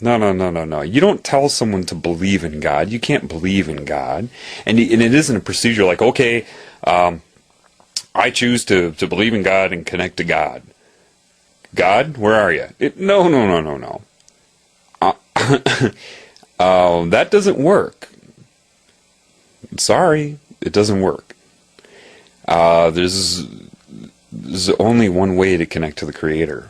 No, no, no, no, no. You don't tell someone to believe in God. You can't believe in God. And it isn't a procedure like, okay, I choose to believe in God and connect to God. God, where are you? No, no, no, no, no. That doesn't work. Sorry, it doesn't work. There's only one way to connect to the Creator.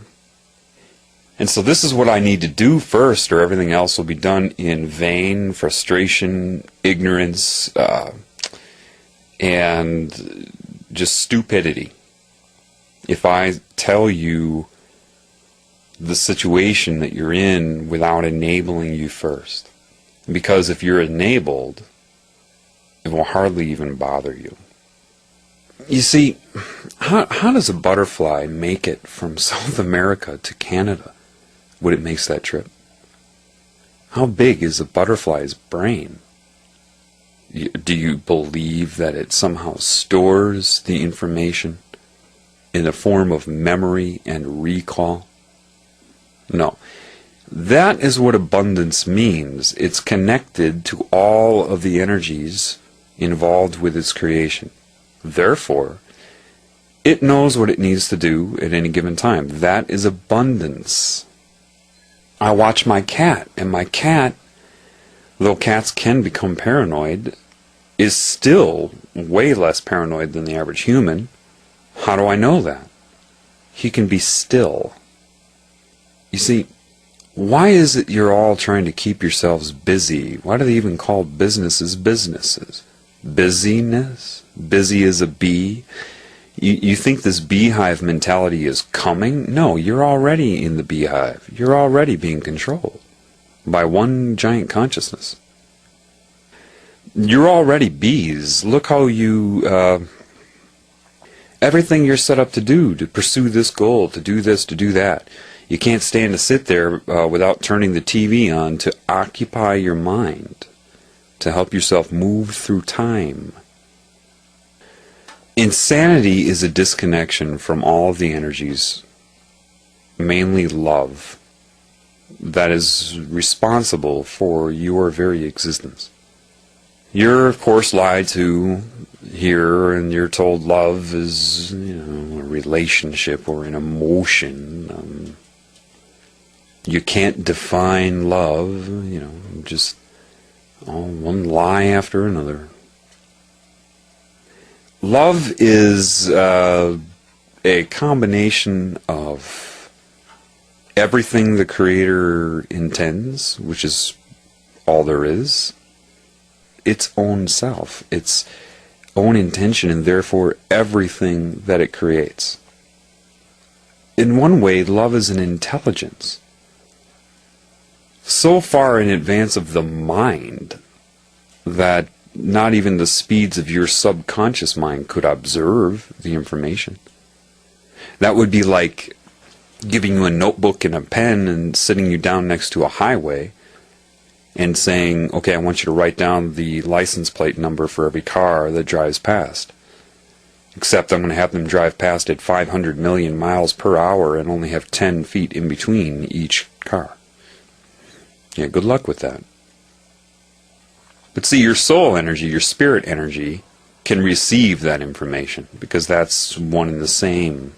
And so this is what I need to do first, or everything else will be done in vain, frustration, ignorance, and just stupidity. If I tell you the situation that you're in without enabling you first. Because if you're enabled, it will hardly even bother you. You see, how does a butterfly make it from South America to Canada when it makes that trip? How big is a butterfly's brain? Do you believe that it somehow stores the information in the form of memory and recall? No. That is what abundance means. It's connected to all of the energies involved with its creation. Therefore, it knows what it needs to do at any given time. That is abundance. I watch my cat, and my cat, though cats can become paranoid, is still way less paranoid than the average human. How do I know that? He can be still. You see, why is it you're all trying to keep yourselves busy? Why do they even call businesses businesses? Busyness? Busy as a bee? You think this beehive mentality is coming? No, you're already in the beehive. You're already being controlled by one giant consciousness. You're already bees. Look how you... everything you're set up to do, to pursue this goal, to do this, to do that. You can't stand to sit there without turning the TV on to occupy your mind, to help yourself move through time. Insanity is a disconnection from all of the energies, mainly love, that is responsible for your very existence. You're, of course, lied to here, and you're told love is, a relationship or an emotion. You can't define love, just one lie after another. Love is a combination of everything the Creator intends, which is all there is, its own self, its own intention, and therefore everything that it creates. In one way, love is an intelligence, so far in advance of the mind that not even the speeds of your subconscious mind could observe the information. That would be like giving you a notebook and a pen and sitting you down next to a highway and saying, okay, I want you to write down the license plate number for every car that drives past. Except I'm going to have them drive past at 500 million miles per hour and only have 10 feet in between each car. Yeah, good luck with that. But see, your soul energy, your spirit energy, can receive that information because that's one and the same.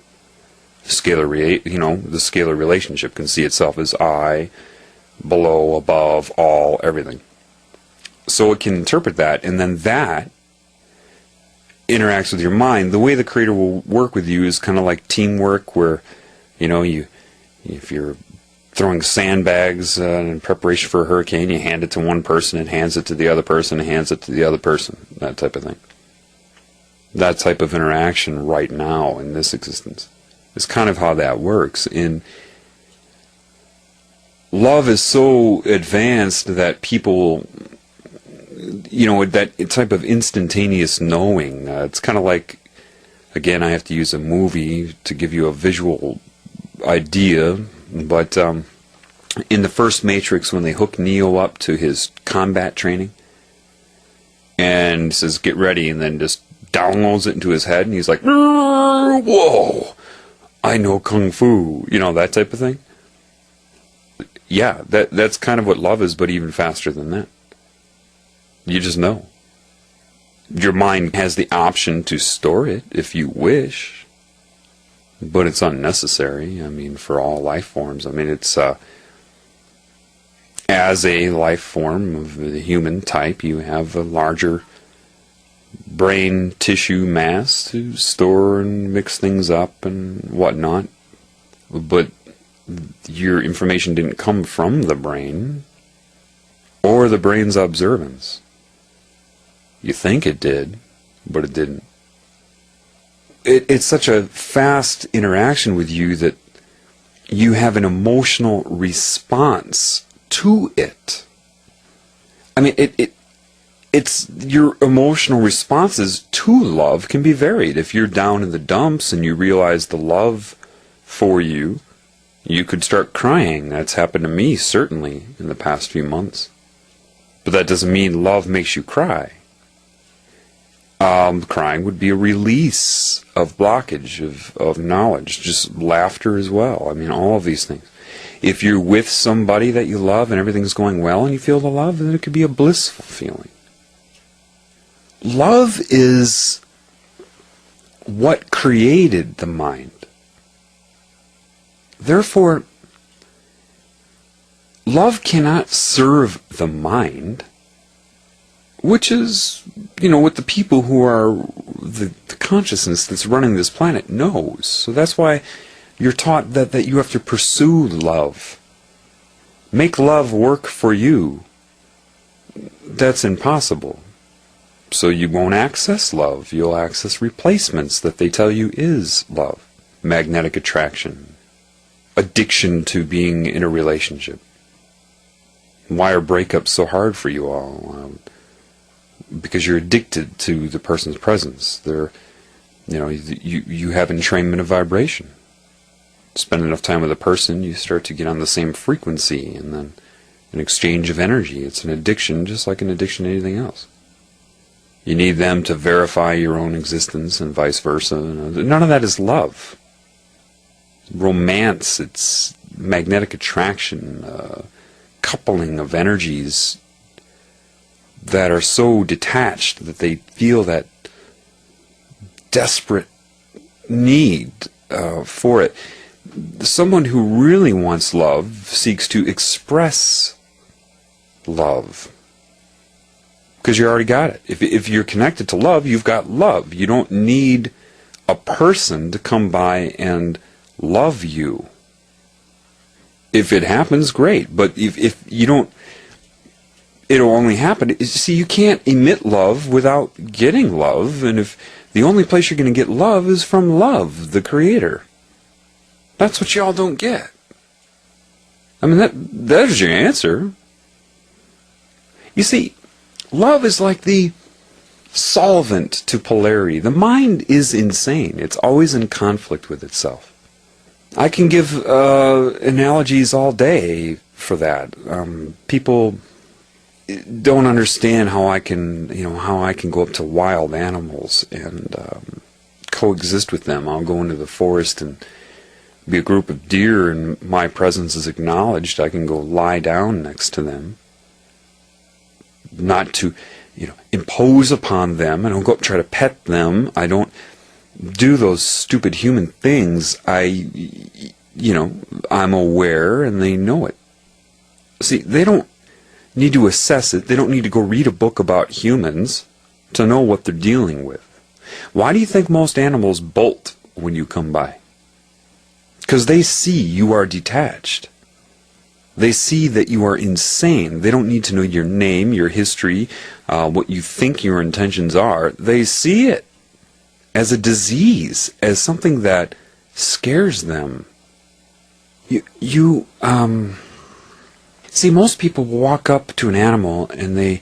The scalar relationship can see itself as I, below, above, all, everything. So it can interpret that, and then that interacts with your mind. The way the Creator will work with you is kind of like teamwork, where, if you're throwing sandbags in preparation for a hurricane, you hand it to one person and hands it to the other person and hands it to the other person, that type of thing. That type of interaction right now in this existence is kind of how that works. In love is so advanced that people, that type of instantaneous knowing, it's kind of like, again, I have to use a movie to give you a visual idea, but in the first Matrix, when they hook Neo up to his combat training and says, get ready, and then just downloads it into his head, and he's like, whoa, I know Kung Fu, that type of thing. Yeah, that's kind of what love is, but even faster than that. You just know. Your mind has the option to store it if you wish, but it's unnecessary. I mean, for all life forms. I mean, it's as a life form of the human type, you have a larger brain tissue mass to store and mix things up and whatnot. But your information didn't come from the brain or the brain's observance. You think it did, but it didn't. It's such a fast interaction with you that you have an emotional response to it. I mean, it's your emotional responses to love can be varied. If you're down in the dumps and you realize the love for you, you could start crying. That's happened to me, certainly, in the past few months. But that doesn't mean love makes you cry. Crying would be a release of blockage, of knowledge, just laughter as well. I mean, all of these things. If you're with somebody that you love and everything's going well and you feel the love, then it could be a blissful feeling. Love is what created the mind. Therefore, love cannot serve the mind, which is, what the people who are the consciousness that's running this planet knows. So that's why you're taught that you have to pursue love. Make love work for you. That's impossible. So you won't access love. You'll access replacements that they tell you is love. Magnetic attraction. Addiction to being in a relationship. Why are breakups so hard for you all? Because you're addicted to the person's presence. You have entrainment of vibration. Spend enough time with a person, you start to get on the same frequency, and then an exchange of energy. It's an addiction, just like an addiction to anything else. You need them to verify your own existence, and vice versa. None of that is love. Romance, it's magnetic attraction, coupling of energies that are so detached that they feel that desperate need for it. Someone who really wants love seeks to express love, because you already got it. If you're connected to love, you've got love. You don't need a person to come by and love you. If it happens, great. But if you don't, it'll only happen. See, you can't emit love without getting love, and if the only place you're going to get love is from love, the Creator. That's what y'all don't get. I mean, that's your answer. You see, love is like the solvent to polarity. The mind is insane. It's always in conflict with itself. I can give analogies all day for that. People don't understand how I can go up to wild animals and coexist with them. I'll go into the forest and be a group of deer, and my presence is acknowledged. I can go lie down next to them, not to impose upon them. I don't go up and try to pet them. I don't do those stupid human things. I'm aware, and they know it. See, they don't need to assess it. They don't need to go read a book about humans to know what they're dealing with. Why do you think most animals bolt when you come by? Because they see you are detached. They see that you are insane. They don't need to know your name, your history, what you think your intentions are. They see it as a disease, as something that scares them. See, most people walk up to an animal and they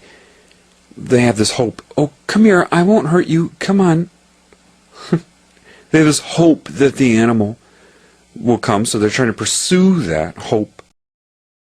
have this hope. Oh, come here, I won't hurt you, come on. They have this hope that the animal will come, so they're trying to pursue that hope